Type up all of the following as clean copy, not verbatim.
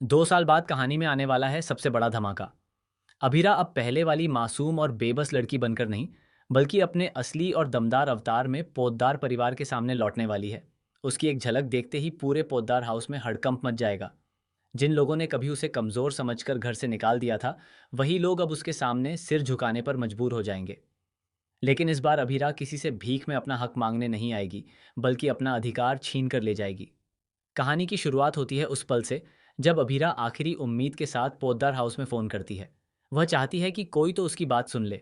2 साल बाद कहानी में आने वाला है सबसे बड़ा धमाका। अभीरा अब पहले वाली मासूम और बेबस लड़की बनकर नहीं, बल्कि अपने असली और दमदार अवतार में पोद्दार परिवार के सामने लौटने वाली है। उसकी एक झलक देखते ही पूरे पोद्दार हाउस में हड़कंप मच जाएगा। जिन लोगों ने कभी उसे कमजोर समझकर घर से निकाल दिया था, वही लोग अब उसके सामने सिर झुकाने पर मजबूर हो जाएंगे। लेकिन इस बार अभीरा किसी से भीख में अपना हक मांगने नहीं आएगी, बल्कि अपना अधिकार छीन कर ले जाएगी। कहानी की शुरुआत होती है उस पल से, जब अभीरा आखिरी उम्मीद के साथ पोद्दार हाउस में फ़ोन करती है। वह चाहती है कि कोई तो उसकी बात सुन ले,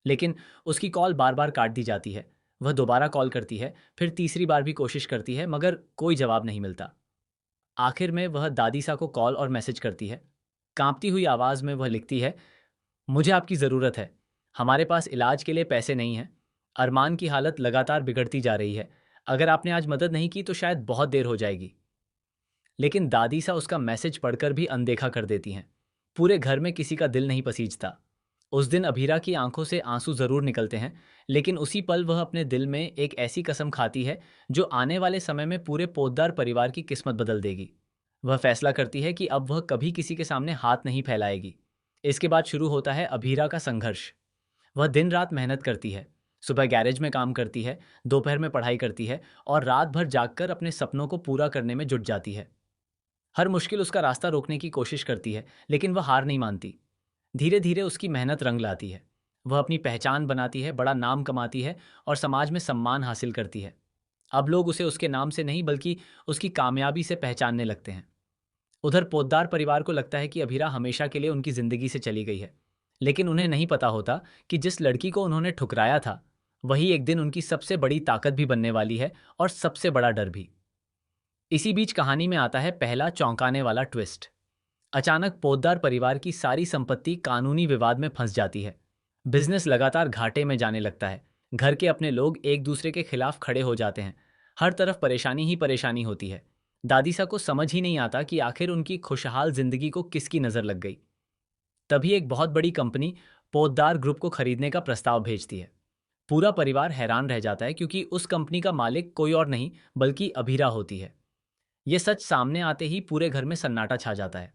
लेकिन उसकी कॉल बार बार काट दी जाती है। वह दोबारा कॉल करती है, फिर तीसरी बार भी कोशिश करती है, मगर कोई जवाब नहीं मिलता। आखिर में वह दादीसा को कॉल और मैसेज करती है। कांपती हुई आवाज़ में वह लिखती है, मुझे आपकी ज़रूरत है। हमारे पास इलाज के लिए पैसे नहीं हैं। अरमान की हालत लगातार बिगड़ती जा रही है। अगर आपने आज मदद नहीं की तो शायद बहुत देर हो जाएगी। लेकिन दादी सा उसका मैसेज पढ़कर भी अनदेखा कर देती हैं। पूरे घर में किसी का दिल नहीं पसीजता। उस दिन अभीरा की आंखों से आंसू जरूर निकलते हैं, लेकिन उसी पल वह अपने दिल में एक ऐसी कसम खाती है जो आने वाले समय में पूरे पोद्दार परिवार की किस्मत बदल देगी। वह फैसला करती है कि अब वह कभी किसी के सामने हाथ नहीं फैलाएगी। इसके बाद शुरू होता है अभीरा का संघर्ष। वह दिन रात मेहनत करती है। सुबह गैरेज में काम करती है, दोपहर में पढ़ाई करती है और रात भर जागकर अपने सपनों को पूरा करने में जुट जाती है। हर मुश्किल उसका रास्ता रोकने की कोशिश करती है, लेकिन वह हार नहीं मानती। धीरे धीरे उसकी मेहनत रंग लाती है। वह अपनी पहचान बनाती है, बड़ा नाम कमाती है और समाज में सम्मान हासिल करती है। अब लोग उसे उसके नाम से नहीं, बल्कि उसकी कामयाबी से पहचानने लगते हैं। उधर पोद्दार परिवार को लगता है कि अभीरा हमेशा के लिए उनकी जिंदगी से चली गई है, लेकिन उन्हें नहीं पता होता कि जिस लड़की को उन्होंने ठुकराया था, वही एक दिन उनकी सबसे बड़ी ताकत भी बनने वाली है, और सबसे बड़ा डर भी। इसी बीच कहानी में आता है पहला चौंकाने वाला ट्विस्ट। अचानक पोद्दार परिवार की सारी संपत्ति कानूनी विवाद में फंस जाती है। बिजनेस लगातार घाटे में जाने लगता है। घर के अपने लोग एक दूसरे के खिलाफ खड़े हो जाते हैं। हर तरफ परेशानी ही परेशानी होती है। दादीसा को समझ ही नहीं आता कि आखिर उनकी खुशहाल जिंदगी को किसकी नजर लग गई। तभी एक बहुत बड़ी कंपनी पोद्दार ग्रुप को खरीदने का प्रस्ताव भेजती है। पूरा परिवार हैरान रह जाता है, क्योंकि उस कंपनी का मालिक कोई और नहीं बल्कि अभीरा होती है। ये सच सामने आते ही पूरे घर में सन्नाटा छा जाता है।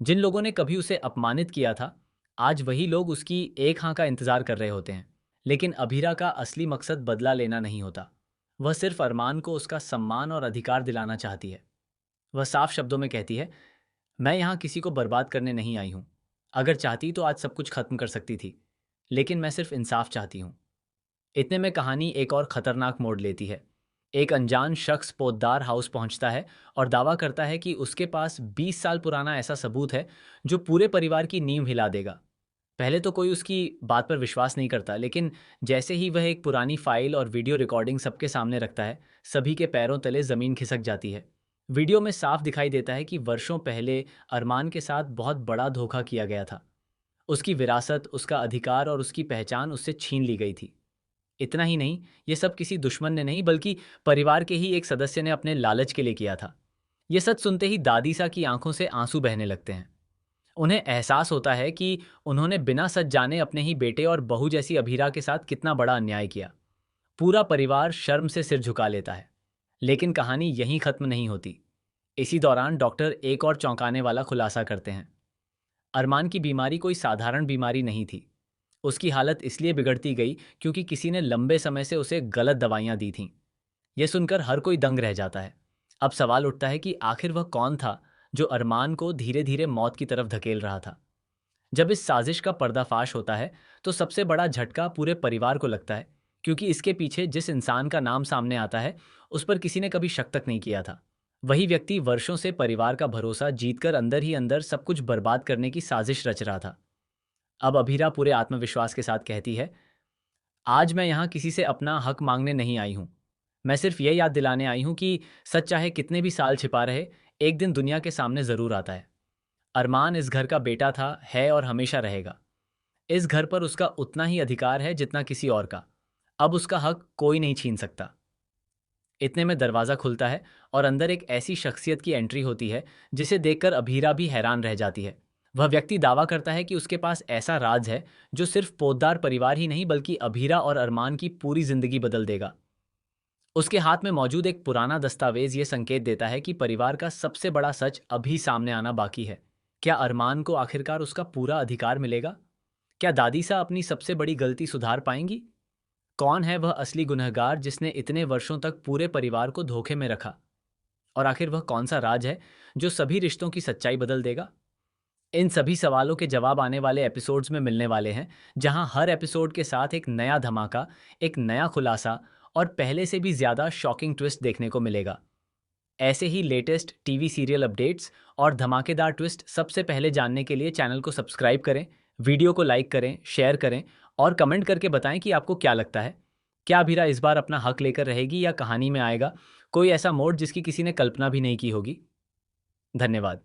जिन लोगों ने कभी उसे अपमानित किया था, आज वही लोग उसकी एक हाँ का इंतजार कर रहे होते हैं। लेकिन अभीरा का असली मकसद बदला लेना नहीं होता। वह सिर्फ अरमान को उसका सम्मान और अधिकार दिलाना चाहती है। वह साफ शब्दों में कहती है, मैं यहाँ किसी को बर्बाद करने नहीं आई हूँ। अगर चाहती तो आज सब कुछ खत्म कर सकती थी, लेकिन मैं सिर्फ इंसाफ चाहती हूँ। इतने में कहानी एक और खतरनाक मोड़ लेती है। एक अनजान शख्स पोद्दार हाउस पहुंचता है और दावा करता है कि उसके पास 20 साल पुराना ऐसा सबूत है जो पूरे परिवार की नींव हिला देगा। पहले तो कोई उसकी बात पर विश्वास नहीं करता, लेकिन जैसे ही वह एक पुरानी फाइल और वीडियो रिकॉर्डिंग सबके सामने रखता है, सभी के पैरों तले जमीन खिसक जाती है। वीडियो में साफ दिखाई देता है कि वर्षों पहले अरमान के साथ बहुत बड़ा धोखा किया गया था। उसकी विरासत, उसका अधिकार और उसकी पहचान उससे छीन ली गई थी। इतना ही नहीं, ये सब किसी दुश्मन ने नहीं, बल्कि परिवार के ही एक सदस्य ने अपने लालच के लिए किया था। ये सच सुनते ही दादी सा की आंखों से आंसू बहने लगते हैं। उन्हें एहसास होता है कि उन्होंने बिना सच जाने अपने ही बेटे और बहू जैसी अभीरा के साथ कितना बड़ा अन्याय किया। पूरा परिवार शर्म से सिर झुका लेता है। लेकिन कहानी यहीं खत्म नहीं होती। इसी दौरान डॉक्टर एक और चौंकाने वाला खुलासा करते हैं। अरमान की बीमारी कोई साधारण बीमारी नहीं थी। उसकी हालत इसलिए बिगड़ती गई क्योंकि किसी ने लंबे समय से उसे गलत दवाइयां दी थीं। यह सुनकर हर कोई दंग रह जाता है। अब सवाल उठता है कि आखिर वह कौन था जो अरमान को धीरे धीरे मौत की तरफ धकेल रहा था। जब इस साजिश का पर्दाफाश होता है, तो सबसे बड़ा झटका पूरे परिवार को लगता है, क्योंकि इसके पीछे जिस इंसान का नाम सामने आता है, उस पर किसी ने कभी शक तक नहीं किया था। वही व्यक्ति वर्षों से परिवार का भरोसा जीतकर अंदर ही अंदर सब कुछ बर्बाद करने की साजिश रच रहा था। अब अभीरा पूरे आत्मविश्वास के साथ कहती है, आज मैं यहाँ किसी से अपना हक मांगने नहीं आई हूँ। मैं सिर्फ ये याद दिलाने आई हूँ कि सच चाहे कितने भी साल छिपा रहे, एक दिन दुनिया के सामने जरूर आता है। अरमान इस घर का बेटा था, है और हमेशा रहेगा। इस घर पर उसका उतना ही अधिकार है जितना किसी और का। अब उसका हक कोई नहीं छीन सकता। इतने में दरवाजा खुलता है और अंदर एक ऐसी शख्सियत की एंट्री होती है जिसे देखकर अभीरा भी हैरान रह जाती है। वह व्यक्ति दावा करता है कि उसके पास ऐसा राज है जो सिर्फ पोद्दार परिवार ही नहीं, बल्कि अभीरा और अरमान की पूरी जिंदगी बदल देगा। उसके हाथ में मौजूद एक पुराना दस्तावेज ये संकेत देता है कि परिवार का सबसे बड़ा सच अभी सामने आना बाकी है। क्या अरमान को आखिरकार उसका पूरा अधिकार मिलेगा? क्या दादीसा अपनी सबसे बड़ी गलती सुधार पाएंगी? कौन है वह असली गुनहगार जिसने इतने वर्षों तक पूरे परिवार को धोखे में रखा? और आखिर वह कौन सा राज है जो सभी रिश्तों की सच्चाई बदल देगा? इन सभी सवालों के जवाब आने वाले एपिसोड्स में मिलने वाले हैं, जहां हर एपिसोड के साथ एक नया धमाका, एक नया खुलासा और पहले से भी ज्यादा शॉकिंग ट्विस्ट देखने को मिलेगा। ऐसे ही लेटेस्ट टीवी सीरियल अपडेट्स और धमाकेदार ट्विस्ट सबसे पहले जानने के लिए चैनल को सब्सक्राइब करें, वीडियो को लाइक करें, शेयर करें और कमेंट करके बताएं कि आपको क्या लगता है। क्या अभीरा इस बार अपना हक लेकर रहेगी या कहानी में आएगा कोई ऐसा मोड़ जिसकी किसी ने कल्पना भी नहीं की होगी? धन्यवाद।